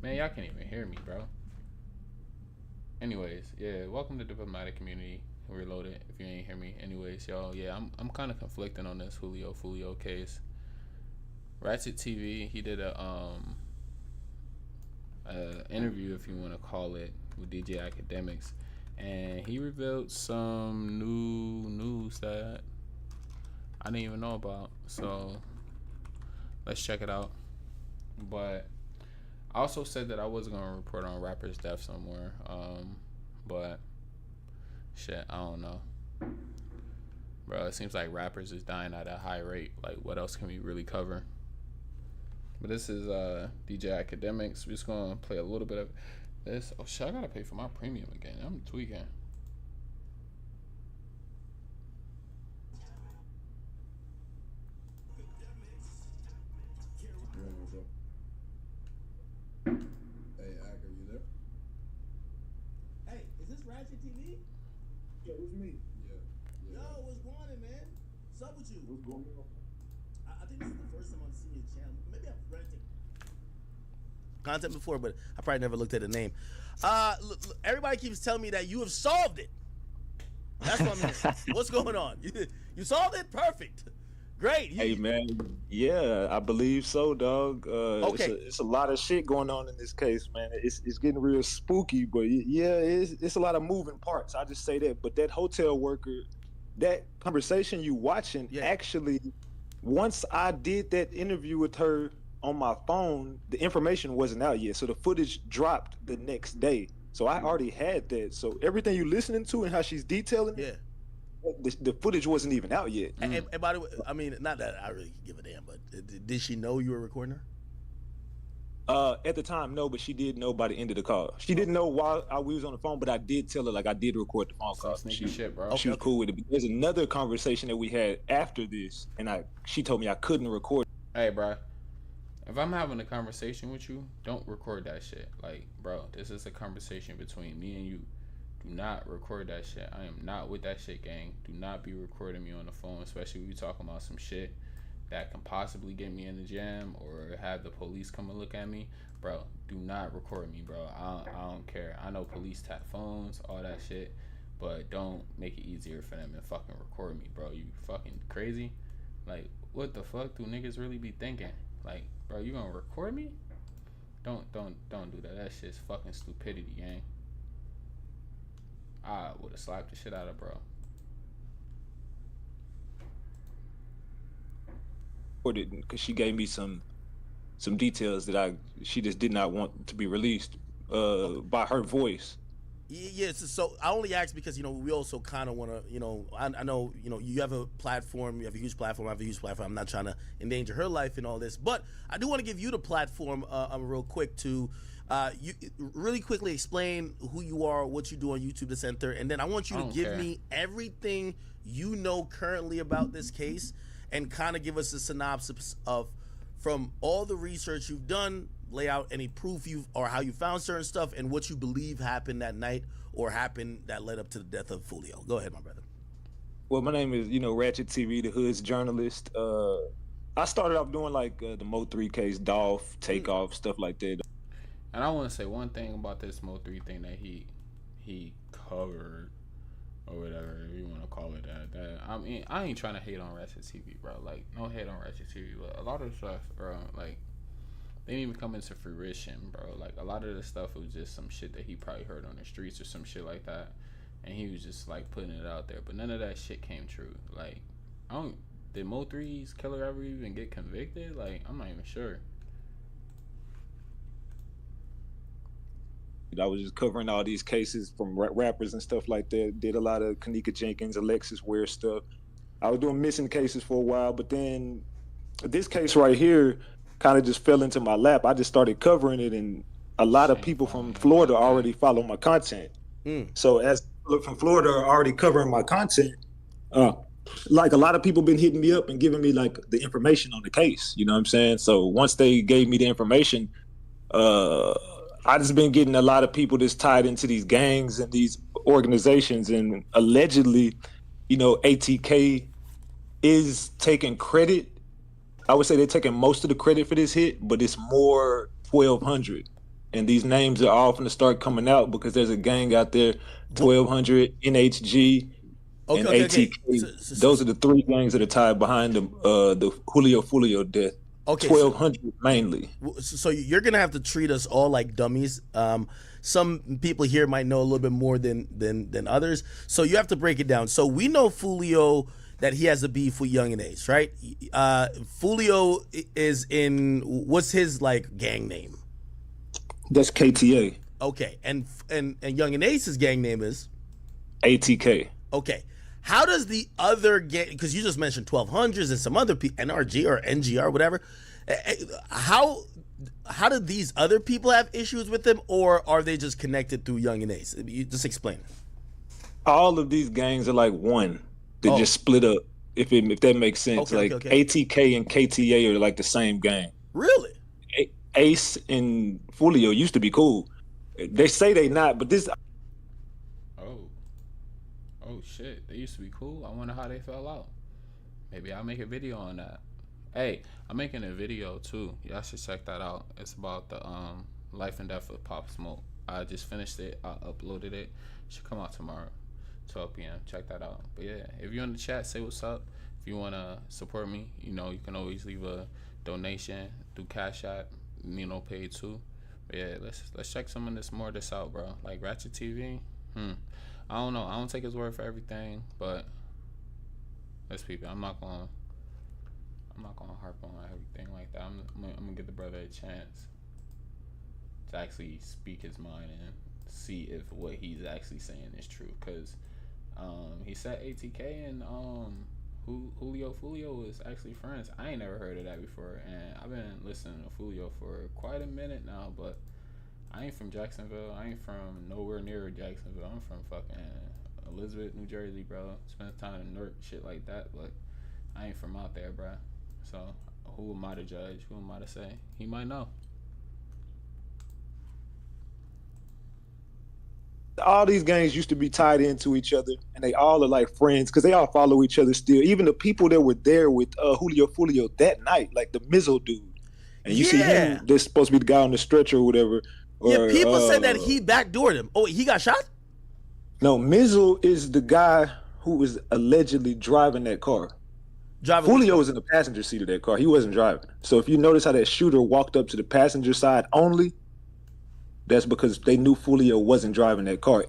Man, y'all can't even hear me, bro. Anyways, yeah, welcome to the diplomatic community. Reloaded. If you ain't hear me, anyways, y'all. Yeah, I'm kind of conflicting on this Foolio case. Ratchet TV, he did a interview, if you want to call it, with DJ Academics, and he revealed some new news that I didn't even know about. So let's check it out. But I also said that I was gonna report on rapper's death somewhere. But shit, I don't know, bro. It seems like rappers is dying at a high rate. Like, what else can we really cover? But this is DJ Academics. We're just gonna play a little bit of this. Oh shit, I gotta pay for my premium again. I'm tweaking. Hey, Ak, are you there? Hey, is this Ratchet TV? Yeah, it was me. Yeah. Yo, what's going on, man? What's up with you? What's going on? I think this is the first time I'm seeing your channel. Maybe I've rented content before, but I probably never looked at the name. Look, everybody keeps telling me that you have solved it. That's what I'm hearing. What's going on? You solved it? Perfect. Great. Hey man, yeah, I believe so, dog. Okay. It's a lot of shit going on in this case, man. It's getting real spooky, but yeah, it's a lot of moving parts. I just say that. But that hotel worker, that conversation you watching, actually, once I did that interview with her on my phone, the information wasn't out yet, so the footage dropped the next day. So I already had that. So everything you listening to and how she's detailing it, the footage wasn't even out yet. And by the way, I mean, not that I really give a damn, but did she know you were recording her? At the time, no, but she did know by the end of the call. She didn't know while we was on the phone, but I did tell her, like, I did record the phone call. Sneaky shit, bro. She was cool with it. There's another conversation that we had after this, and she told me I couldn't record. Hey, bro. If I'm having a conversation with you, don't record that shit. Like, bro, this is a conversation between me and you. Do not record that shit. I am not with that shit, gang. Do not be recording me on the phone, especially when you talking about some shit that can possibly get me in the jam or have the police come and look at me. Bro, do not record me, bro. I don't care. I know police tap phones, all that shit, but don't make it easier for them and fucking record me, bro. You fucking crazy? Like, what the fuck do niggas really be thinking? Like, bro, you gonna record me? Don't do that. That shit's fucking stupidity, gang. I would have slapped the shit out of bro. Because she gave me some details that she just did not want to be released by her voice. Yes, so I only asked because, we also kind of want to, I know, you have a platform, you have a huge platform, I have a huge platform. I'm not trying to endanger her life and all this, but I do want to give you the platform real quick to you really quickly explain who you are, what you do on YouTube, the center, and then I want you to give me everything you know currently about this case and kind of give us a synopsis of, from all the research you've done, lay out any proof or how you found certain stuff and what you believe happened that night or happened that led up to the death of Foolio. Go ahead, my brother. Well, my name is, Ratchet TV, the Hood's journalist. I started off doing like the Mo 3 case, Dolph, Takeoff, stuff like that. And I want to say one thing about this Mo 3 thing that he covered or whatever if you want to call it that. That I mean, I ain't trying to hate on Ratchet TV, bro. Like no hate on Ratchet TV, but a lot of stuff, bro, like they didn't even come into fruition, bro. Like a lot of the stuff was just some shit that he probably heard on the streets or some shit like that, and he was just like putting it out there. But none of that shit came true. Like I don't. Did Mo 3's killer ever even get convicted? Like I'm not even sure. I was just covering all these cases from rappers and stuff like that. Did a lot of Kanika Jenkins, Alexis Ware stuff. I was doing missing cases for a while, but then this case right here kind of just fell into my lap. I just started covering it, and a lot of people from Florida already follow my content. So as people from Florida are already covering my content, like a lot of people been hitting me up and giving me like the information on the case. You know what I'm saying? So once they gave me the information, I just been getting a lot of people that's tied into these gangs and these organizations, and allegedly, ATK is taking credit. I would say they're taking most of the credit for this hit, but it's more 1,200. And these names are all going to start coming out because there's a gang out there, 1,200, NHG, and ATK. Those are the three gangs that are tied behind the Julio Foolio death. Okay, 1,200 mainly. So you're gonna have to treat us all like dummies. Some people here might know a little bit more than others. So you have to break it down. So we know Foolio that he has a beef with Young and Ace, right? Foolio is in what's his like gang name? That's KTA. Okay, and Young and Ace's gang name is ATK. Okay. How does the other gang, because you just mentioned 1200s and some other people, NRG or NGR, whatever. How do these other people have issues with them, or are they just connected through Young and Ace? You just explain. All of these gangs are like one. They just split up. If that makes sense, okay. ATK and KTA are like the same gang. Really? Ace and Foolio used to be cool. They say they not, but this. Oh shit, they used to be cool. I wonder how they fell out. Maybe I'll make a video on that. Hey, I'm making a video too. Y'all should check that out. It's about the life and death of Pop Smoke. I just finished it. I uploaded it. Should come out tomorrow, 12 p.m. Check that out. But yeah, if you're in the chat, say what's up. If you wanna support me, you can always leave a donation through Cash App. Pay too. But yeah, let's check some of this out, bro. Like Ratchet TV. I don't know. I don't take his word for everything, but let's peep it. I'm not gonna harp on everything like that. I'm gonna give the brother a chance to actually speak his mind and see if what he's actually saying is true. Cause he said ATK and Julio Foolio is actually friends. I ain't never heard of that before, and I've been listening to Foolio for quite a minute now, but I ain't from Jacksonville. I ain't from nowhere near Jacksonville. I'm from fucking Elizabeth, New Jersey, bro. Spent time in Newark, shit like that, but I ain't from out there, bro. So who am I to judge? Who am I to say? He might know. All these gangs used to be tied into each other, and they all are like friends because they all follow each other still. Even the people that were there with Julio Foolio that night, like the Mizzle dude, and you see him. They're supposed to be the guy on the stretcher or whatever. Or, people said that he backdoored him. Oh, he got shot? No, Mizzle is the guy who was allegedly driving that car. Foolio was in the passenger seat of that car. He wasn't driving. So if you notice how that shooter walked up to the passenger side only, that's because they knew Foolio wasn't driving that car.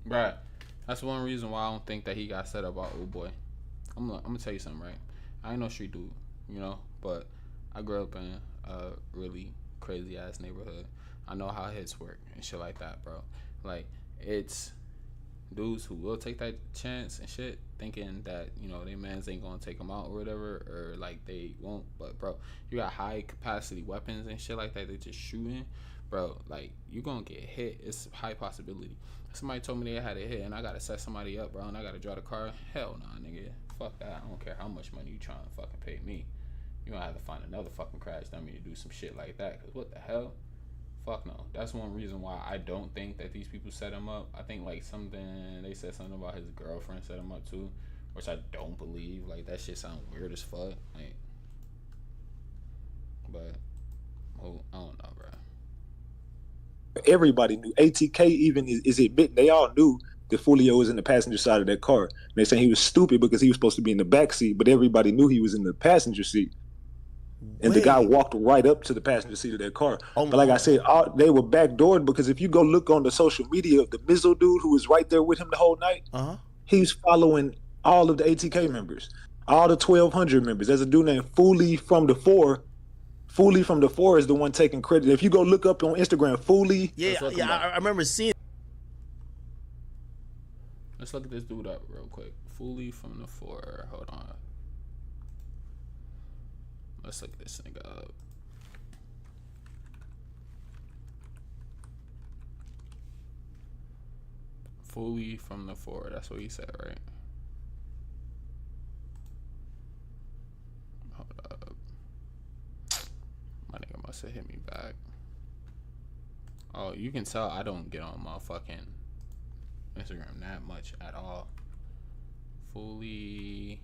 Right. That's one reason why I don't think that he got set up by old boy. I'm gonna tell you something, right? I ain't no street dude, but I grew up in a really crazy ass neighborhood. I know how hits work and shit like that, bro. Like, it's dudes who will take that chance and shit, thinking that, they mans ain't gonna take them out or whatever, or like they won't. But, bro, you got high capacity weapons and shit like that. They just shooting, bro. Like, you gonna get hit. It's a high possibility. Somebody told me they had a hit and I gotta set somebody up, bro, and I gotta drive the car. Hell nah, nigga. Fuck that. I don't care how much money you trying to fucking pay me. You gonna have to find another fucking crash dummy to do some shit like that. Cause what the hell? Fuck no. That's one reason why I don't think that these people set him up. I think like they said something about his girlfriend set him up too. which I don't believe. Like, that shit sound weird as fuck. Like, but I don't know, bro. Everybody knew. ATK even is admitting they all knew that Foolio was in the passenger side of that car. And they're saying he was stupid because he was supposed to be in the back seat, but everybody knew he was in the passenger seat. And the guy walked right up to the passenger seat of that car. But like I said, they were backdoored because if you go look on the social media of the MELLO dude who was right there with him the whole night, he's following all of the ATK members, all the 1,200 members. There's a dude named Foolio from the Four. Foolio from the Four is the one taking credit. If you go look up on Instagram, Foolio. Yeah, I remember seeing. Let's look at this dude up real quick. Foolio from the Four. Hold on. Let's look at this nigga up. Foolio from the Four. That's what he said, right? Hold up. My nigga must have hit me back. Oh, you can tell I don't get on my fucking Instagram that much at all. Foolio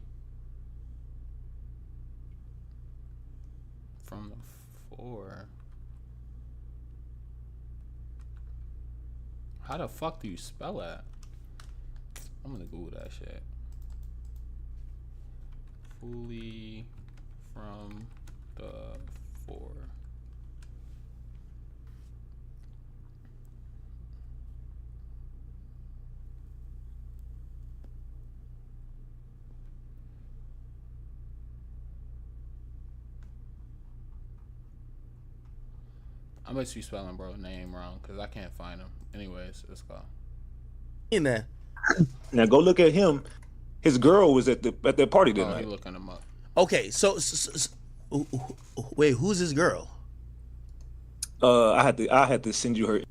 from the Four. How the fuck do you spell that? I'm gonna Google that shit. Foolio from the Four. I must be spelling bro name wrong because I can't find him. Anyways, let's go. In there. Now go look at him. His girl was at that party that night. He looking him up. Okay, so wait, who's his girl? I had to send you her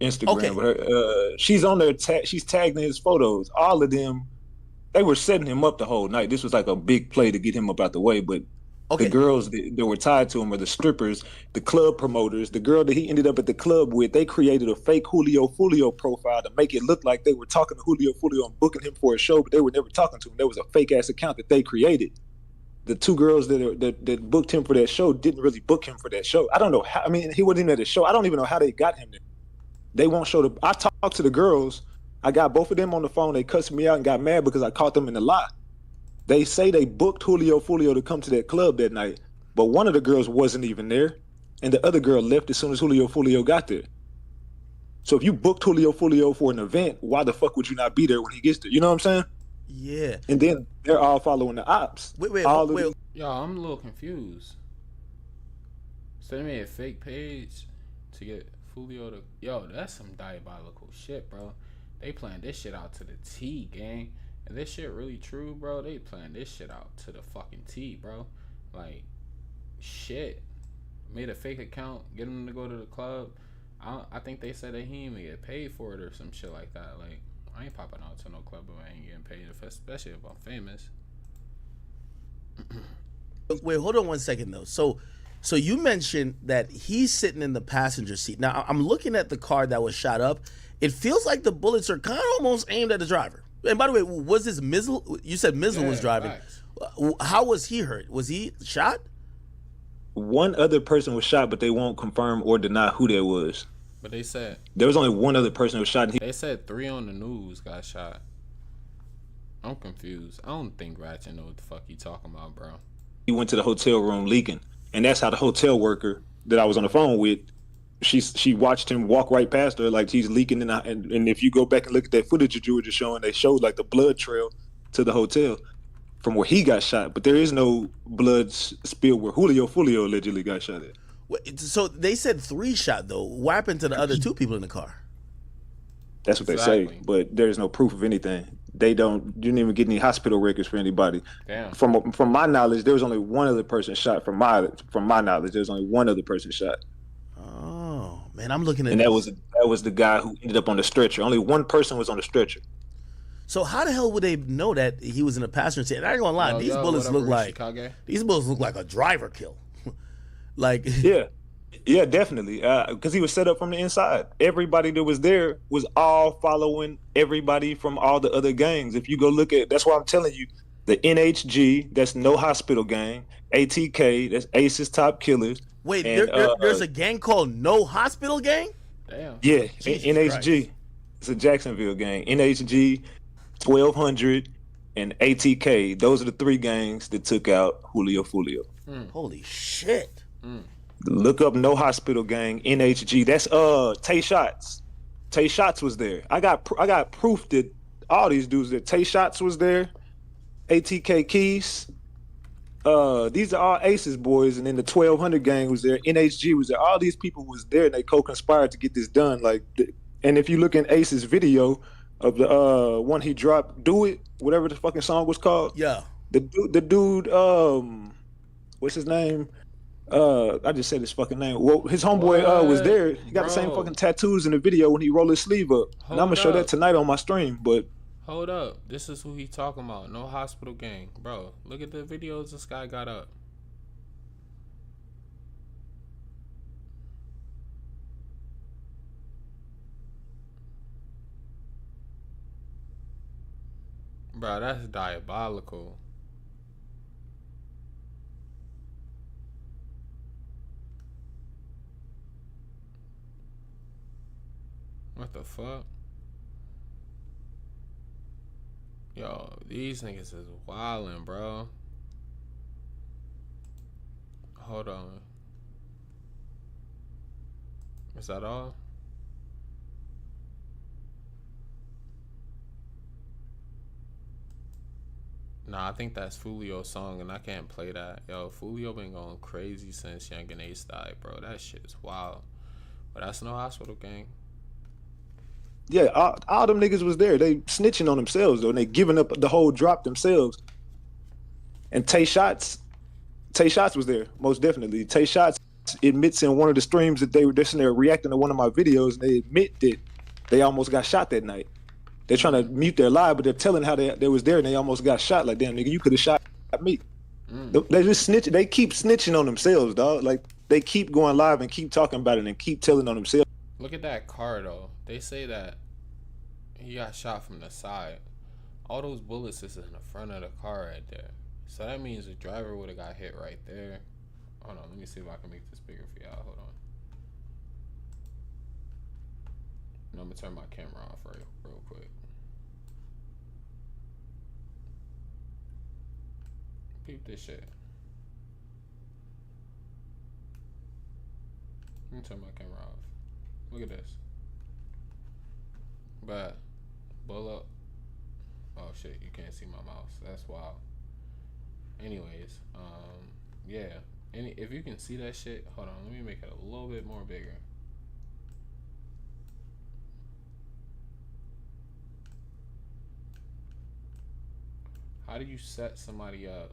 Instagram. Okay. But her, she's on there. She's tagged in his photos. All of them, they were setting him up the whole night. This was like a big play to get him up out the way. But the girls that were tied to him were the strippers, the club promoters. The girl that he ended up at the club with, they created a fake Foolio profile to make it look like they were talking to Foolio and booking him for a show, but they were never talking to him. There was a fake ass account that they created. The two girls that booked him for that show didn't really book him for that show. I don't know how. I mean, he wasn't even at the show. I don't even know how they got him there. They won't show the. I talked to the girls. I got both of them on the phone. They cussed me out and got mad because I caught them in the lie. They say they booked Foolio to come to that club that night, but one of the girls wasn't even there, and the other girl left as soon as Foolio got there. So if you booked Foolio for an event, why the fuck would you not be there when he gets there? You know what I'm saying? Yeah. And then they're all following the ops. Wait. Yo, I'm a little confused. So they made a fake page to get Foolio to. Yo, that's some diabolical shit, bro. They planned this shit out to the T, gang. And this shit really true, bro. They planned this shit out to the fucking T, bro. Like, shit. Made a fake account, get him to go to the club. I think they said that he didn't even get paid for it or some shit like that. Like, I ain't popping out to no club if I ain't getting paid, especially if I'm famous. Wait, hold on one second though. So you mentioned that he's sitting in the passenger seat. Now I'm looking at the car that was shot up. It feels like the bullets are kind of almost aimed at the driver. And by the way, was this MELLO? You said MELLO was driving. Facts. How was he hurt? Was he shot? One other person was shot, but they won't confirm or deny who that was. But they said there was only one other person who was shot. They said 3 on the news got shot. I'm confused. I don't think Ratchet know what the fuck he talking about, bro. He went to the hotel room leaking, and that's how the hotel worker that I was on the phone with, she watched him walk right past her like he's leaking, and if you go back and look at that footage that you were just showing, they showed like the blood trail to the hotel from where he got shot, but there is no blood spilled where Foolio allegedly got shot at. Wait, so they said 3 shot though. What happened to the other 2 people in the car? That's what they say, but there's no proof of anything. You didn't even get any hospital records for anybody. Damn. From my knowledge, there was only one other person shot. From my knowledge, there was only one other person shot. Oh man, I'm looking at. And that was the guy who ended up on the stretcher. Only one person was on the stretcher. So how the hell would they know that he was in a passenger seat? And I ain't gonna lie, these bullets look like a driver kill. Like yeah, definitely. Because he was set up from the inside. Everybody that was there was all following everybody from all the other gangs. If you go look at, that's why I'm telling you, the NHG, that's No Hospital Gang, ATK, that's Ace's Top Killers. Wait, and, there's a gang called No Hospital Gang? Damn. Yeah, Jesus NHG. Christ. It's a Jacksonville gang. NHG, 1200, and ATK. Those are the three gangs that took out Julio Foolio. Holy shit. Look up No Hospital Gang, NHG. That's Tay Shots. Tay Shots was there. I got proof that all these dudes that Tay Shots was there, ATK Keys. These are all Aces boys, and then the 1200 gang was there. NHG was there. All these people was there, and they co-conspired to get this done. And if you look in Ace's video of the one he dropped, "Do It," whatever the fucking song was called. Yeah. The dude, what's his name? I just said his fucking name. Well, his homeboy was there. He got the same fucking tattoos in the video when he rolled his sleeve up. And I'm gonna show that tonight on my stream. But hold up, this is who he talking about. No Hospital Gang, bro. Look at the videos this guy got up. Bro, that's diabolical. What the fuck? Yo, these niggas is wildin', bro. Hold on. Is that all? Nah, I think that's Foolio's song, and I can't play that. Yo, Foolio been going crazy since Young and Ace died, bro. That shit is wild. But that's No Hospital Gang. yeah, all them niggas was there. They snitching on themselves though, and they giving up the whole drop themselves. And Tay Shots was there, most definitely. Tay Shots admits in one of the streams that they were just in there reacting to one of my videos, and they admit that they almost got shot that night. They're trying to mute their lie, but they're telling how they was there and they almost got shot. Like, damn, nigga, you could have shot me. They just snitch. They keep snitching on themselves, dog. Like, they keep going live and keep talking about it and keep telling on themselves. Look at that car, though. They say that he got shot from the side. All those bullets is in the front of the car right there. So that means the driver would have got hit right there. Hold on, let me see if I can make this bigger for y'all. Hold on. And I'm gonna turn my camera off real quick. Peep this shit. Let me turn my camera off. Look at this. But bullet. Oh shit, you can't see my mouse. That's wild. Anyways, yeah. If you can see that shit, hold on, let me make it a little bit more bigger. How do you set somebody up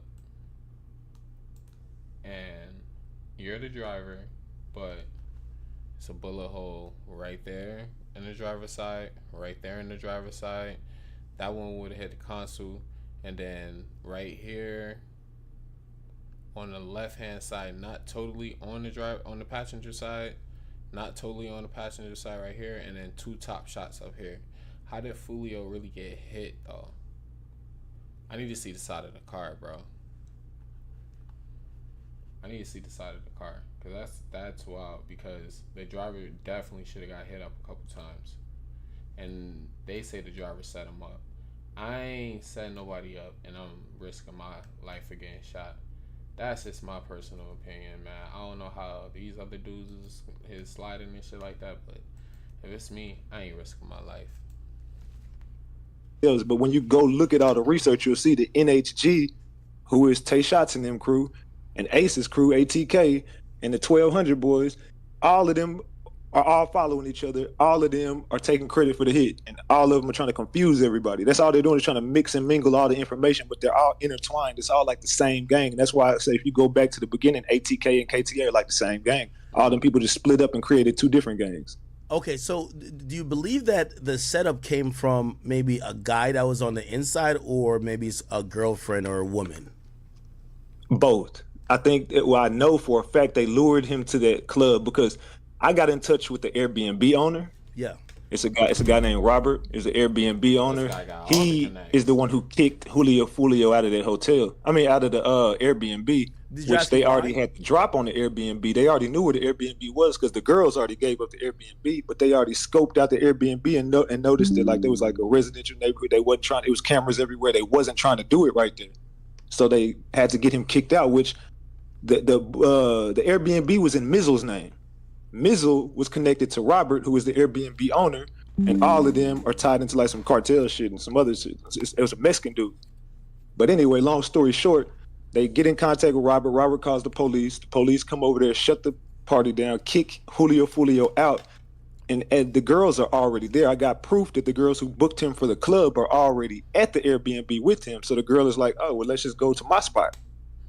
and you're the driver, but it's a bullet hole right there in the driver's side, right there in the driver's side. That one would have hit the console, and then right here on the left hand side, not totally on the passenger side, not totally on the passenger side right here, and then two top shots up here. How did Foolio really get hit though? I need to see the side of the car, bro. I need to see the side of the car, because that's wild, because the driver definitely should have got hit up a couple times. And they say the driver set him up. I ain't setting nobody up, and I'm risking my life for getting shot. That's just my personal opinion, man. I don't know how these other dudes is sliding and shit like that, but if it's me, I ain't risking my life. But when you go look at all the research, you'll see the NHG, who is Tay Shots and them crew, and Ace's crew, ATK, and the 1200 boys, all of them are all following each other. All of them are taking credit for the hit, and all of them are trying to confuse everybody. That's all they're doing, is trying to mix and mingle all the information, but they're all intertwined. It's all like the same gang. And that's why I say, if you go back to the beginning, ATK and KTA are like the same gang. All them people just split up and created two different gangs. Okay, so do you believe that the setup came from maybe a guy that was on the inside, or maybe it's a girlfriend or a woman? Both. I think I know for a fact they lured him to that club, because I got in touch with the Airbnb owner. Yeah. It's a guy named Robert. Is an Airbnb owner. He is the one who kicked Julio Foolio out of that hotel. I mean, out of the Airbnb, which they already had to drop on the Airbnb. They already knew where the Airbnb was because the girls already gave up the Airbnb, but they already scoped out the Airbnb and noticed that like there was like a residential neighborhood. They wasn't trying. It was cameras everywhere. They wasn't trying to do it right there, so they had to get him kicked out. Which the Airbnb was in Mizzle's name. Mizzle was connected to Robert, who was the Airbnb owner, and all of them are tied into like some cartel shit and some other shit. It was a Mexican dude. But anyway, long story short, they get in contact with Robert. Robert calls the police. The police come over there, shut the party down, kick Julio Foolio out, and the girls are already there. I got proof that the girls who booked him for the club are already at the Airbnb with him. So the girl is like, oh, well, let's just go to my spot.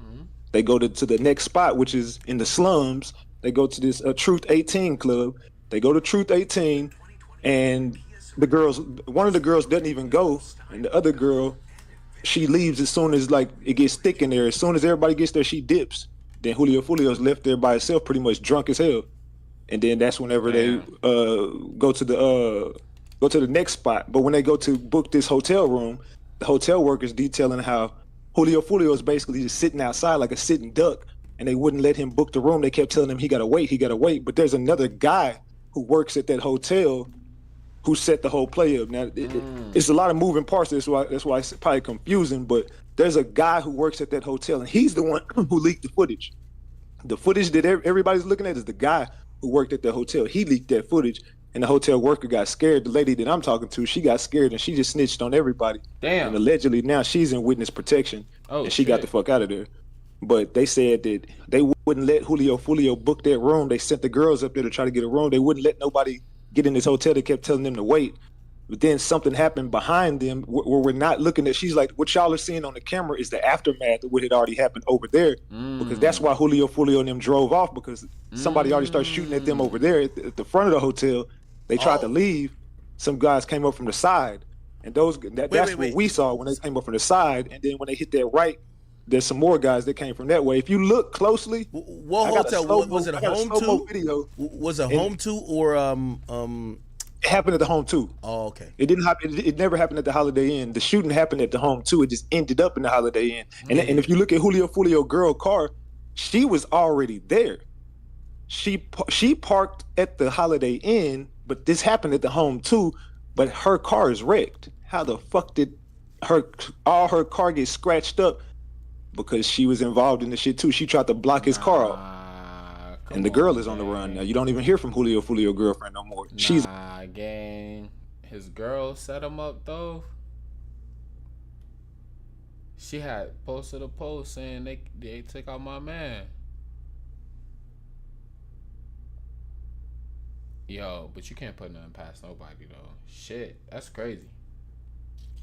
Mm-hmm. They go to the next spot, which is in the slums. They go to this Truth 18 club. They go to Truth 18, and one of the girls doesn't even go, and the other girl, she leaves as soon as like it gets thick in there. As soon as everybody gets there, she dips. Then Julio Foolio's left there by himself, pretty much drunk as hell. And then that's whenever they go to the next spot. But when they go to book this hotel room, the hotel workers detailing how Julio Foolio is basically just sitting outside like a sitting duck. And they wouldn't let him book the room. They kept telling him he gotta wait. But there's another guy who works at that hotel who set the whole play up. Now it's a lot of moving parts. That's why it's probably confusing. But there's a guy who works at that hotel, and he's the one who leaked the footage. The footage that everybody's looking at is the guy who worked at the hotel. He leaked that footage, and the hotel worker got scared. The lady that I'm talking to, she got scared, and she just snitched on everybody. Damn. And allegedly now she's in witness protection, and she got the fuck out of there. But they said that they wouldn't let Julio Foolio book that room. They sent the girls up there to try to get a room. They wouldn't let nobody get in this hotel. They kept telling them to wait. But then something happened behind them where we're not looking at. She's like, what y'all are seeing on the camera is the aftermath of what had already happened over there. Because that's why Julio Foolio and them drove off, because somebody already started shooting at them over there at the front of the hotel. They tried to leave. Some guys came up from the side. And that's what we saw when they came up from the side. And then when they hit that right, there's some more guys that came from that way. If you look closely, what hotel was it? A home two? Video. Was it home two or It happened at the home two. Oh, okay. It didn't happen. It never happened at the Holiday Inn. The shooting happened at the home two. It just ended up in the Holiday Inn. And if you look at Julio Foolio girl car, she was already there. She parked at the Holiday Inn, but this happened at the home two. But her car is wrecked. How the fuck did all her car get scratched up? Because she was involved in the shit too. She tried to block his car off. And the girl is on the run now. You don't even hear from Julio Foolio girlfriend no more. She's gang. His girl set him up though. She had posted a post saying they took out my man. Yo, but you can't put nothing past nobody though. Shit, that's crazy.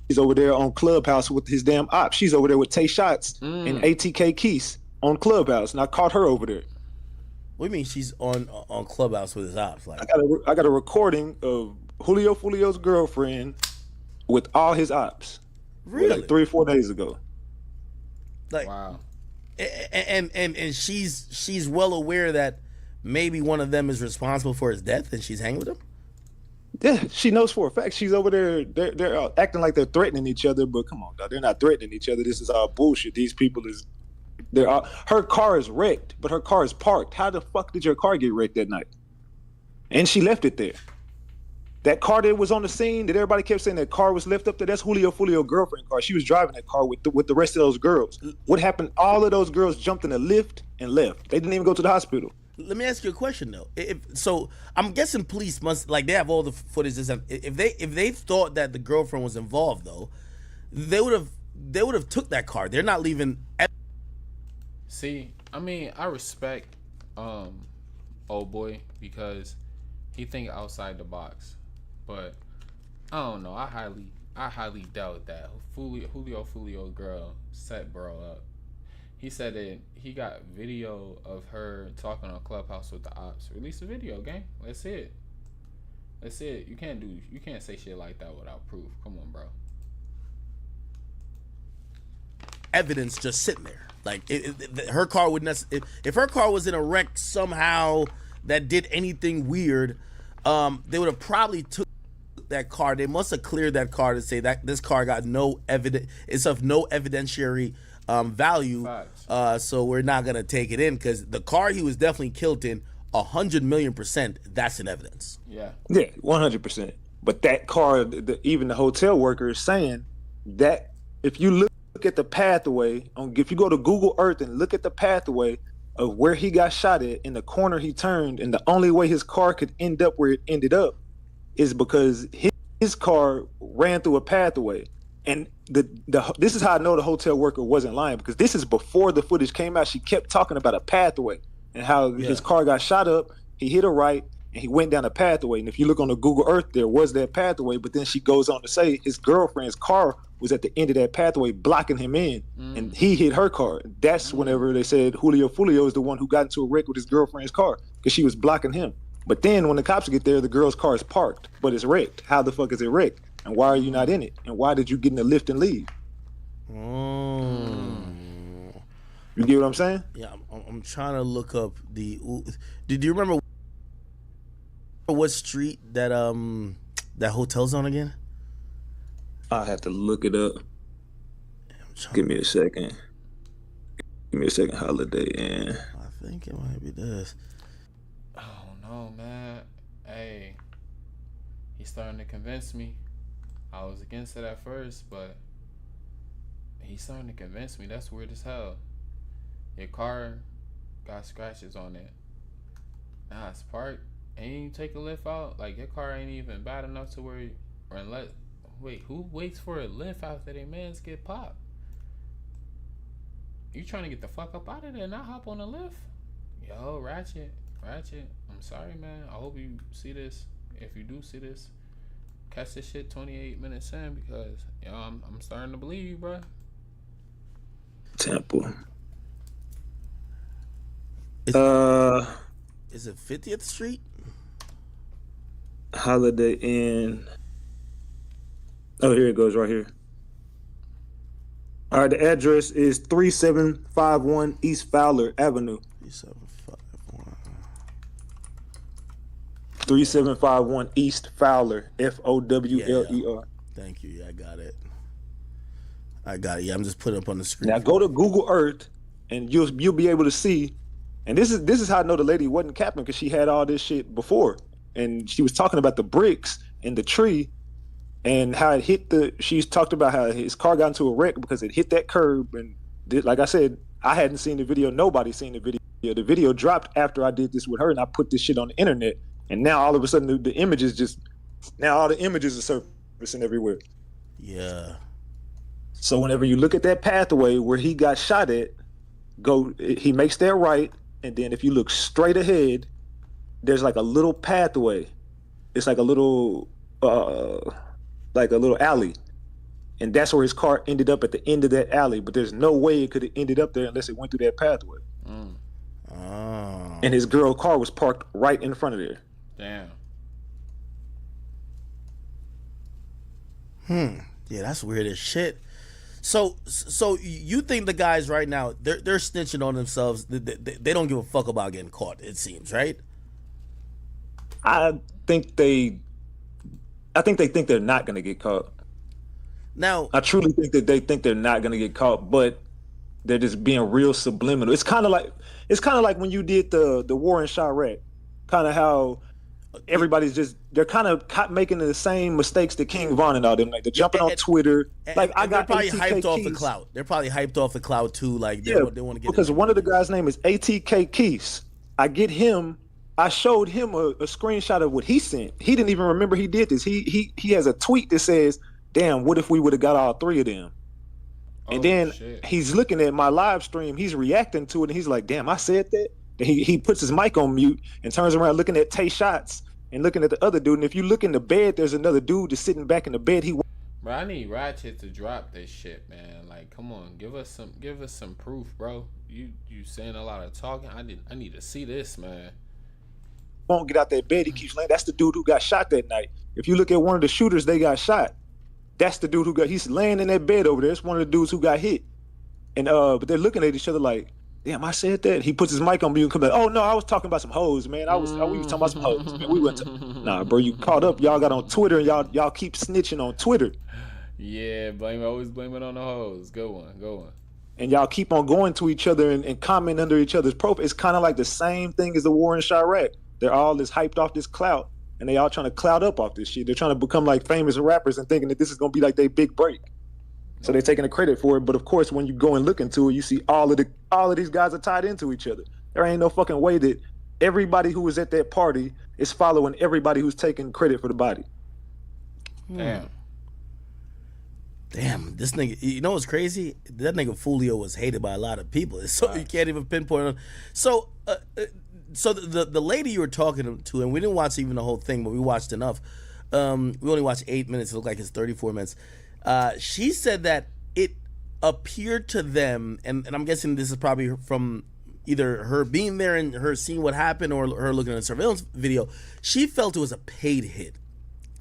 He's over there on Clubhouse with his damn ops. She's over there with Tay Shots and ATK Keys on Clubhouse, and I caught her over there. What do you mean she's on Clubhouse with his ops? Like I got a recording of Julio Foolio's girlfriend with all his ops. Really? Like 3 or 4 days ago. Like wow. And she's well aware that maybe one of them is responsible for his death, and she's hanging with him. Yeah, she knows for a fact. She's over there. They're acting like they're threatening each other, but come on, dog. They're not threatening each other. This is all bullshit. These people is. Her car is wrecked, but her car is parked. How the fuck did your car get wrecked that night? And she left it there. That car that was on the scene that everybody kept saying that car was left up there, that's Julio Foolio's girlfriend car. She was driving that car with the rest of those girls. What happened? All of those girls jumped in the lift and left. They didn't even go to the hospital. Let me ask you a question though. So I'm guessing police must they have all the footage. If they thought that the girlfriend was involved though, they would have took that car. They're not leaving. See, I mean, I respect old boy because he think outside the box, but I don't know. I highly doubt that Julio Foolio girl set bro up. He said that he got video of her talking on Clubhouse with the ops. Release the video, gang. Let's see it. Let's see it. You can't say shit like that without proof. Come on, bro. Evidence just sitting there. Like her car would if her car was in a wreck somehow that did anything weird, they would have probably took took that car, they must have cleared that car to say that this car got no evidence. It's of no evidentiary value. So we're not gonna take it in because the car he was definitely killed in 100,000,000%. That's an evidence. Yeah, 100%. But that car, even the hotel worker is saying that if you look at the pathway, if you go to Google Earth and look at the pathway of where he got shot at, in the corner he turned, and the only way his car could end up where it ended up is because his car ran through a pathway. And this is how I know the hotel worker wasn't lying, because this is before the footage came out. She kept talking about a pathway and how his car got shot up, he hit a right, and he went down a pathway. And if you look on the Google Earth, there was that pathway, but then she goes on to say his girlfriend's car was at the end of that pathway blocking him in, and he hit her car. That's whenever they said Julio Foolio is the one who got into a wreck with his girlfriend's car because she was blocking him. But then when the cops get there, the girl's car is parked, but it's wrecked. How the fuck is it wrecked? And why are you not in it? And why did you get in the lift and leave? You get what I'm saying? Yeah, I'm trying to look up the. Did you remember what street that that hotel's on again? I have to look it up. Give me a second. Holiday Inn. I think it might be this. Oh no, man. Hey, he's starting to convince me. I was against it at first, but he's starting to convince me. That's weird as hell. Your car got scratches on it. Nah, it's parked. And you take a lift out. Like, your car ain't even bad enough to where wait, who waits for a lift after their mans get popped? You trying to get the fuck up out of there and not hop on a lift? Yo, Ratchet. I'm sorry, man. I hope you see this. If you do see this, catch this shit 28 minutes in, because I'm starting to believe you, bro. Temple. Is it 50th Street? Holiday Inn. Oh, here it goes right here. All right, the address is 3751 East Fowler Avenue. 3751 East Fowler, Fowler. Yeah. Thank you. Yeah, I got it. Yeah, I'm just putting it up on the screen. Now go to Google Earth, and you'll be able to see. And this is how I know the lady wasn't capping, because she had all this shit before, and she was talking about the bricks and the tree, and how it hit she's talked about how his car got into a wreck because it hit that curb. And like I said, I hadn't seen the video. Nobody's seen the video. The video dropped after I did this with her, and I put this shit on the internet. And now all of a sudden the images are surfacing everywhere. Yeah. So whenever you look at that pathway where he got shot at, he makes that right, and then if you look straight ahead, there's like a little pathway. It's like a little alley. And that's where his car ended up, at the end of that alley. But there's no way it could have ended up there unless it went through that pathway. Oh. And his girl car was parked right in front of there. Damn. Yeah, that's weird as shit. So you think the guys right now, they're snitching on themselves? They don't give a fuck about getting caught, it seems, right? I think they think they're not gonna get caught. Now, I truly think that they think they're not gonna get caught, but they're just being real subliminal. It's kind of like when you did the war in Chirac, kind of how everybody's they're kind of making the same mistakes that King Von and all them, like they're jumping on Twitter. Like I got probably ATK hyped off Keys. the Clout. They're probably hyped off the Clout too. Like they want to get because one of the guys' name is ATK Keys. I showed him a screenshot of what he sent. He didn't even remember he did this. He has a tweet that says, "Damn, what if we would have got all three of them?" And then he's looking at my live stream. He's reacting to it, and he's like, "Damn, I said that." And he puts his mic on mute and turns around looking at Tay Shots and looking at the other dude. And if you look in the bed, there's another dude just sitting back in the bed. Bro, I need Ratchet to drop this shit, man. Like, come on, give us some proof, bro. You saying a lot of talking. I need to see this, man. Won't get out that bed. He keeps laying. That's the dude who got shot that night. If you look at one of the shooters, they got shot. That's the dude he's laying in that bed over there. It's one of the dudes who got hit. And but they're looking at each other like, damn, I said that. He puts his mic on mute and comes back, oh no, I was talking about some hoes, man. We was talking about some hoes, man. We went to nah, bro, you caught up. Y'all got on Twitter and y'all keep snitching on Twitter. Yeah, always blame it on the hoes. Good one. And y'all keep on going to each other and comment under each other's profile. It's kind of like the same thing as the war in Chirac. They're all this hyped off this clout, and they all trying to clout up off this shit. They're trying to become like famous rappers and thinking that this is gonna be like their big break. So they're taking the credit for it. But of course, when you go and look into it, you see all of these guys are tied into each other. There ain't no fucking way that everybody who was at that party is following everybody who's taking credit for the body. Damn, this nigga, you know what's crazy? That nigga Foolio was hated by a lot of people. So you can't even pinpoint him. So the lady you were talking to, and we didn't watch even the whole thing, but we watched enough. We only watched 8 minutes. It looked like it's 34 minutes. She said that it appeared to them, and I'm guessing this is probably from either her being there and her seeing what happened or her looking at a surveillance video, she felt it was a paid hit.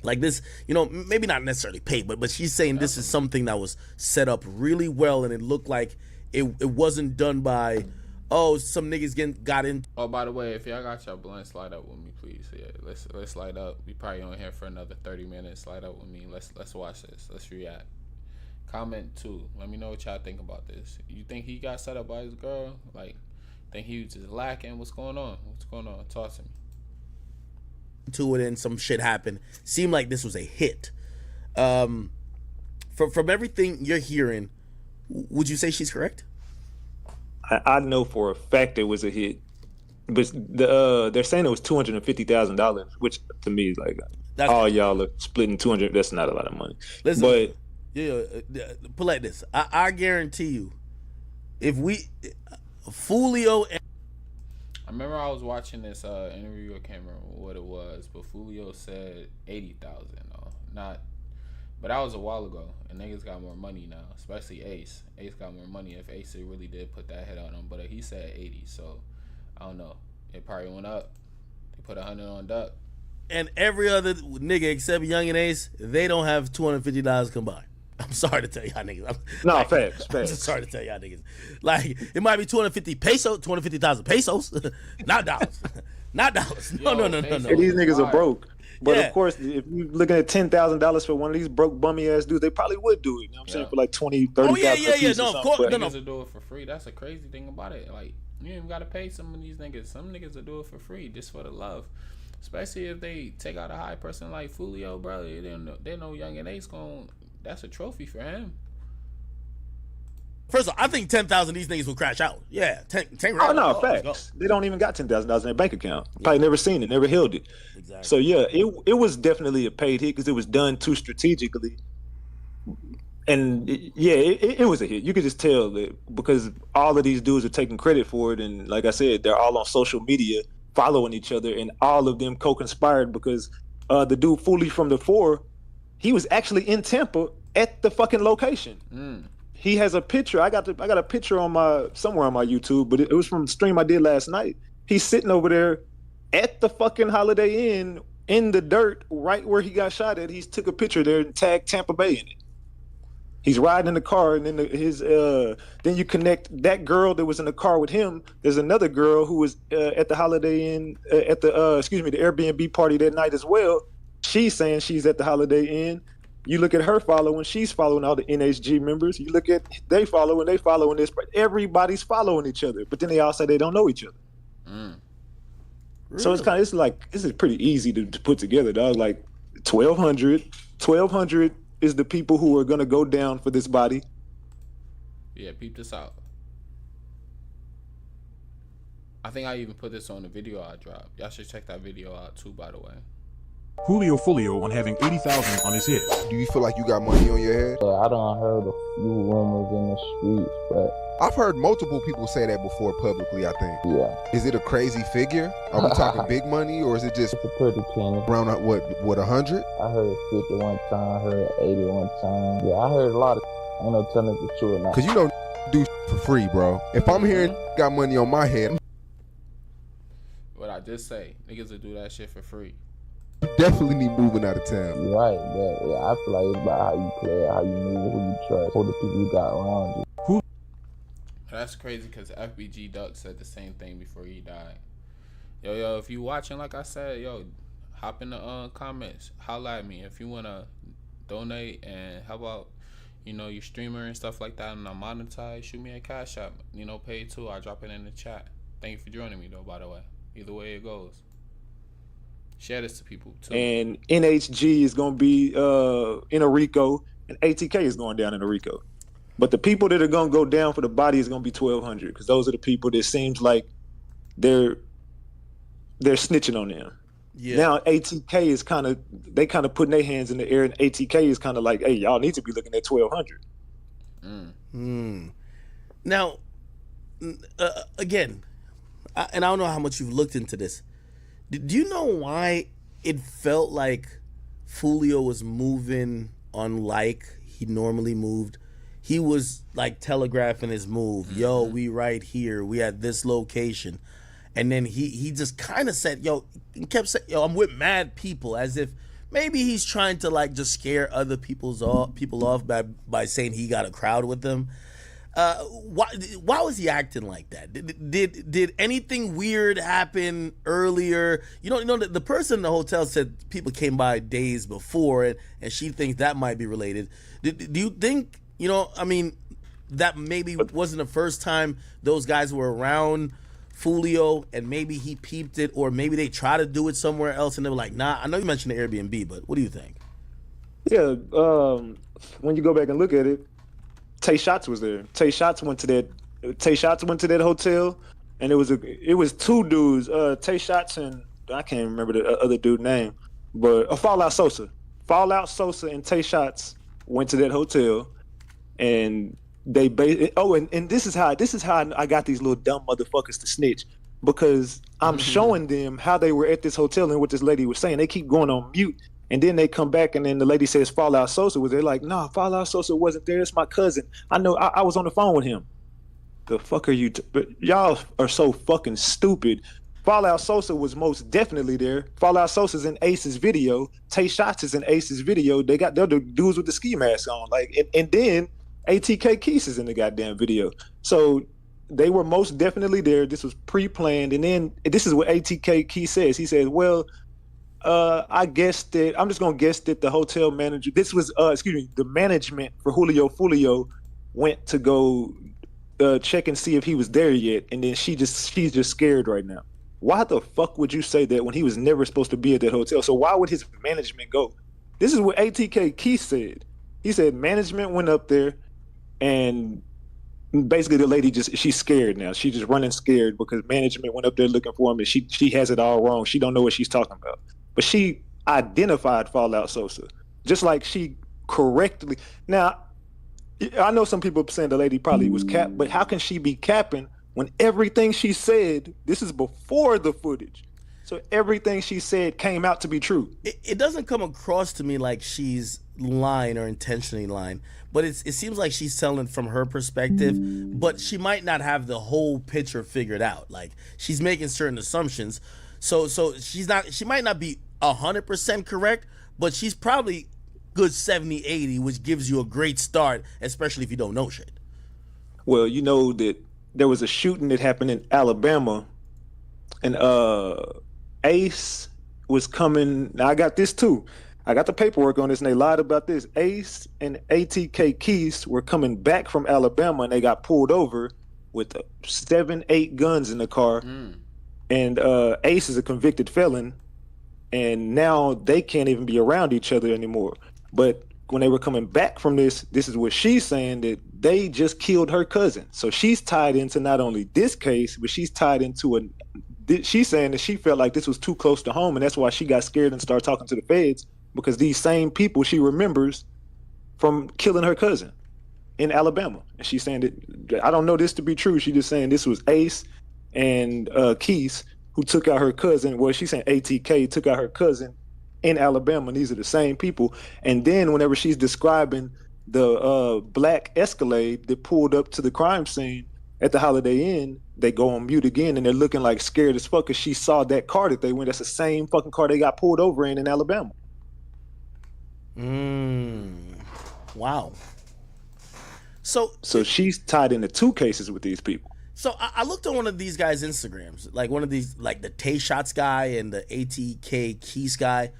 Like this, you know, maybe not necessarily paid, but she's saying this is something that was set up really well, and it looked like it wasn't done by, some niggas got in. Oh, by the way, if y'all got your blunt, slide up with me, please. Yeah, let's slide up. We probably on here for another 30 minutes. Slide up with me. Let's watch this. Let's react. Comment too. Let me know what y'all think about this. You think he got set up by his girl? Like, think he was just lacking? What's going on? Talk to me. To it and some shit happened. Seemed like this was a hit. From everything you're hearing, would you say she's correct? I know for a fact it was a hit, but they're saying it was $250,000, which to me is like, y'all are splitting 200. That's not a lot of money. Listen, but put like this, I guarantee you, if we Foolio. I remember I was watching this interview. I can't remember what it was, but Julio said 80,000. But that was a while ago, and niggas got more money now, especially Ace. Ace got more money if Ace really did put that hit on him, but he said 80, so I don't know. It probably went up. They put 100 on Duck. And every other nigga except Young and Ace, they don't have $250 combined. I'm sorry to tell y'all niggas. Facts. I'm just sorry to tell y'all niggas. Like, it might be 250,000 pesos, not dollars. Not dollars. No. These niggas are broke. But of course, if you're looking at $10,000 for one of these broke bummy ass dudes, they probably would do it. You know what I'm saying? For like 20, 30. Oh yeah. No, of course. Niggas will do it for free. That's the crazy thing about it. Like, you ain't even gotta pay some of these niggas. Some niggas will do it for free just for the love. Especially if they take out a high person like Foolio, bro. They know Young and Ace that's a trophy for him. First of all, I think 10,000 these niggas will crash out. Yeah, 10 grand. Oh no, facts. They don't even got $10,000 in their bank account. Probably never seen it, never held it. Exactly. So yeah, it was definitely a paid hit because it was done too strategically. And it was a hit. You could just tell that because all of these dudes are taking credit for it, and like I said, they're all on social media following each other, and all of them co-conspired because the dude Foolio from the 4, he was actually in Tampa at the fucking location. He has a picture. I got a picture on somewhere on my YouTube, but it was from a stream I did last night. He's sitting over there at the fucking Holiday Inn in the dirt, right where he got shot at. He's took a picture there and tagged Tampa Bay in it. He's riding in the car, and then then you connect that girl that was in the car with him. There's another girl who was at the Holiday Inn at the the Airbnb party that night as well. She's saying she's at the Holiday Inn. You look at her following, she's following all the NHG members. You look at they following this, but everybody's following each other. But then they all say they don't know each other. Really? So this is pretty easy to put together, dog. Like 1,200 is the people who are gonna go down for this body. Yeah, peep this out. I think I even put this on the video I dropped. Y'all should check that video out too, by the way. Julio Foolio on having 80,000 on his head. Do you feel like you got money on your head? I done heard a few rumors in the streets, but I've heard multiple people say that before publicly, I think. Yeah. Is it a crazy figure? Are we talking big money, or is it just it's a pretty penny. Around what 100? I heard 50 one time, I heard 80 one time. Yeah, I heard a lot of I ain't no telling the truth now. Cause you know do for free, bro. If I'm hearing got money on my head, what I just say, niggas will do that shit for free. You definitely need moving out of town. You're right, but yeah, I feel like it's about how you play, how you move, who you trust, who the people you got around you. that's crazy because FBG Duck said the same thing before he died. Yo, if you watching, like I said, yo, hop in the comments, holla at me if you wanna donate and help out, your streamer and stuff like that, and I'm monetized. Shoot me a cash app, pay too. I'll drop it in the chat. Thank you for joining me though. By the way, either way it goes, share this to people too. And NHG is gonna be in a Rico, and ATK is going down in a Rico. But the people that are gonna go down for the body is gonna be 1,200 because those are the people that seems like they're snitching on them. Yeah. Now ATK is kind of putting their hands in the air, and ATK is kind of like, hey, y'all need to be looking at 1,200. Now, again, and I don't know how much you've looked into this. Do you know why it felt like Foolio was moving unlike he normally moved? He was like telegraphing his move. Yo, we right here. We at this location. And then he just kind of said, he kept saying, I'm with mad people, as if maybe he's trying to like just scare other people off by saying he got a crowd with them. Why was he acting like that? Did anything weird happen earlier? The person in the hotel said people came by days before, and she thinks that might be related. Do you think, that maybe wasn't the first time those guys were around Foolio, and maybe he peeped it, or maybe they try to do it somewhere else and they were like, nah? I know you mentioned the Airbnb, but what do you think? Yeah, when you go back and look at it, Tay Shots was there. Tay Shots went to that hotel, and it was two dudes, Tay Shots and I can't remember the other dude's name, but Fallout Sosa. Fallout Sosa and Tay Shots went to that hotel, and they and this is how I got these little dumb motherfuckers to snitch, because I'm showing them how they were at this hotel and what this lady was saying. They keep going on mute, and then they come back, and then the lady says Fallout Sosa was there. Like, nah, Fallout Sosa wasn't there. It's my cousin. I know. I was on the phone with him. The fuck are you? But y'all are so fucking stupid. Fallout Sosa was most definitely there. Fallout Sosa's in Ace's video. Tay Shots is in Ace's video. They're the dudes with the ski mask on. Like, and then ATK Keys is in the goddamn video. So they were most definitely there. This was pre-planned. And then this is what ATK Keys says. He says, well, I guess that I'm just gonna guess that the hotel manager, this was the management for Julio Foolio went to go check and see if he was there yet, and then she's just scared right now. Why the fuck would you say that when he was never supposed to be at that hotel? So why would his management go? This is what ATK Keith said. He said management went up there, and basically the lady she's scared now. She's just running scared because management went up there looking for him, and she has it all wrong. She don't know what she's talking about. But she identified Fallout Sosa, just like she correctly. Now, I know some people saying the lady probably was capped, but how can she be capping when everything she said, this is before the footage, so everything she said came out to be true? It doesn't come across to me like she's lying or intentionally lying, but it seems like she's telling from her perspective, but she might not have the whole picture figured out. Like, she's making certain assumptions. So she might not be 100% correct, but she's probably good 70, 80, which gives you a great start, especially if you don't know shit. Well, you know that there was a shooting that happened in Alabama, and Ace was coming. Now I got this too. I got the paperwork on this, and they lied about this. Ace and ATK Keys were coming back from Alabama, and they got pulled over with 7, 8 guns in the car. And Ace is a convicted felon, and now they can't even be around each other anymore. But when they were coming back from this is what she's saying, that they just killed her cousin. So she's tied into not only this case, but she's tied into she's saying that she felt like this was too close to home, and that's why she got scared and started talking to the feds, because these same people she remembers from killing her cousin in Alabama. And she's saying that, I don't know this to be true. She's just saying this was Ace and Keys who took out her cousin. Well, she's saying ATK took out her cousin in Alabama, and these are the same people. And then whenever she's describing the black Escalade that pulled up to the crime scene at the Holiday Inn, they go on mute again, and they're looking like scared as fuck because she saw that car that they went. That's the same fucking car they got pulled over in Alabama. Wow. So she's tied into 2 cases with these people. So I looked at one of these guys' Instagrams, like one of these, like the Tay Shots guy and the ATK Keys guy.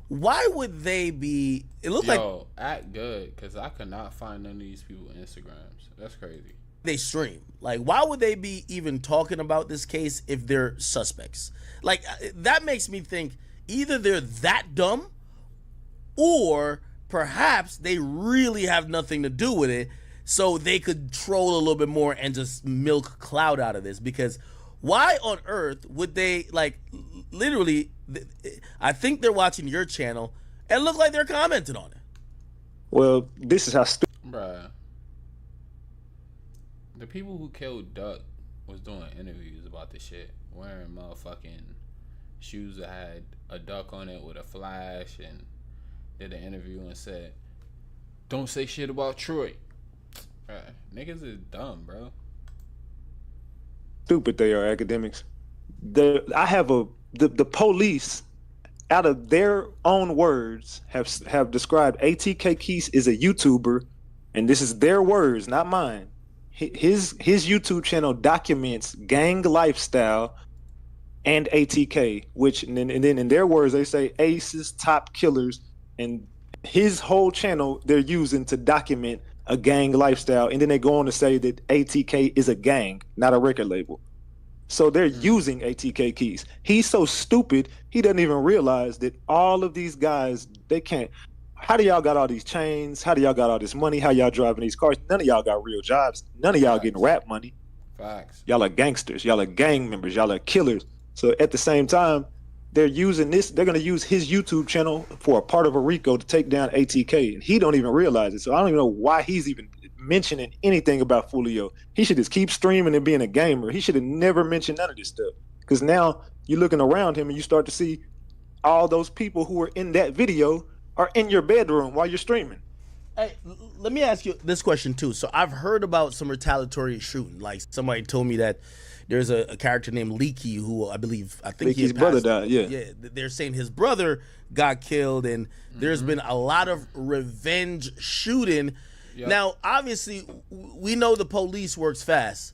Why would they be? It looked like act good, because I could not find none of these people Instagrams. That's crazy. They stream. Like, why would they be even talking about this case if they're suspects? Like, that makes me think either they're that dumb, or perhaps they really have nothing to do with it, so they could troll a little bit more and just milk clout out of this. Because why on earth would they, like, literally, I think they're watching your channel and look like they're commenting on it. Well, this is how stupid. Bruh. The people who killed Duck was doing interviews about this shit, wearing motherfucking shoes that had a duck on it with a flash, and did an interview and said, "Don't say shit about Troy." Niggas is dumb, bro. Stupid they are, academics. I have the police, out of their own words, have described ATK Keys as a YouTuber, and this is their words, not mine. His YouTube channel documents gang lifestyle and ATK, which and then in their words they say aces, top killers, and his whole channel they're using to document a gang lifestyle, and then they go on to say that ATK is a gang, not a record label. So they're using ATK Keys. He's so stupid, he doesn't even realize that all of these guys, they can't. How do y'all got all these chains? How do y'all got all this money? How y'all driving these cars? None of y'all got real jobs. None of y'all getting rap money. Facts. Y'all are gangsters. Y'all are gang members. Y'all are killers. So at the same time, they're using this. They're going to use his YouTube channel for a part of a RICO to take down ATK, and he don't even realize it. So I don't even know why he's even mentioning anything about Foolio. He should just keep streaming and being a gamer. He should have never mentioned none of this stuff. Because now you're looking around him and you start to see all those people who were in that video are in your bedroom while you're streaming. Hey, let me ask you this question too. So I've heard about some retaliatory shooting. Like somebody told me that there's a character named Leaky who I think Leaky's brother died. Yeah, they're saying his brother got killed, and there's been a lot of revenge shooting. Yep. Now, obviously, we know the police works fast.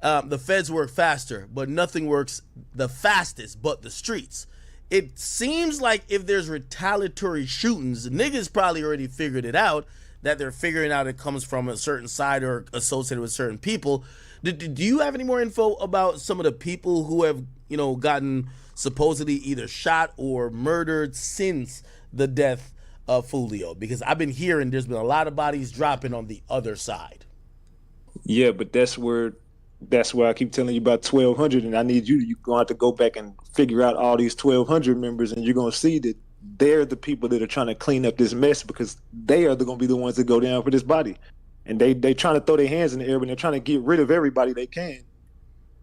The feds work faster, but nothing works the fastest but the streets. It seems like if there's retaliatory shootings, niggas probably already figured it out, that they're figuring out it comes from a certain side or associated with certain people. Do you have any more info about some of the people who have, gotten supposedly either shot or murdered since the death of Foolio? Because I've been hearing there's been a lot of bodies dropping on the other side. Yeah, but that's where I keep telling you about 1,200, and I need you're going to have to go back and figure out all these 1,200 members, and you're going to see that they're the people that are trying to clean up this mess, because they are going to be the ones that go down for this body. And they trying to throw their hands in the air, but they're trying to get rid of everybody they can.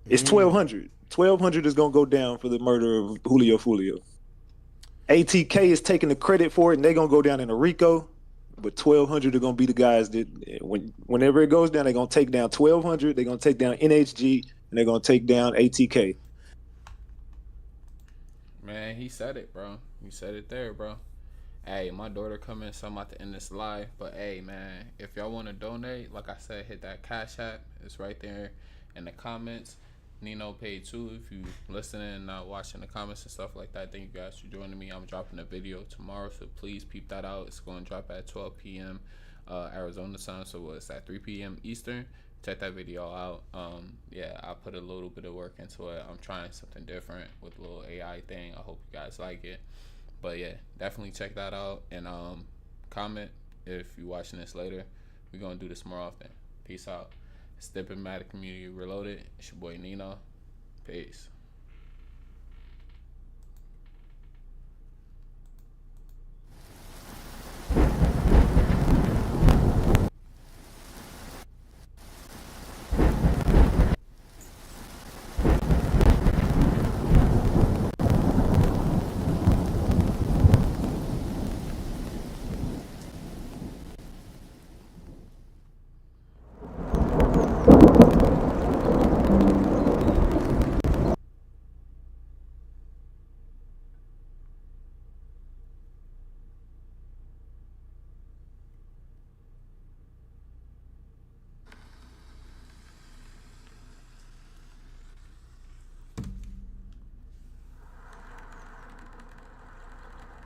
It's 1,200. 1,200 is going to go down for the murder of Julio Foolio. ATK is taking the credit for it, and they're going to go down in a RICO. But 1,200 are going to be the guys that, whenever it goes down, they're going to take down 1,200, they're going to take down NHG, and they're going to take down ATK. Man, he said it, bro. You said it there, bro. Hey, my daughter coming, so I'm about to end this live. But, hey, man, if y'all want to donate, like I said, hit that Cash App. It's right there in the comments. Nino paid too. If you listening and not watching the comments and stuff like that, thank you guys for joining me. I'm dropping a video tomorrow, so please peep that out. It's going to drop at 12 p.m. Arizona time, so it's at 3 p.m. Eastern. Check that video out. Yeah, I put a little bit of work into it. I'm trying something different with a little AI thing. I hope you guys like it. But yeah, definitely check that out, and comment if you're watching this later. We're going to do this more often. Peace out. It's Diplomatic Community Reloaded. It's your boy Nino. Peace.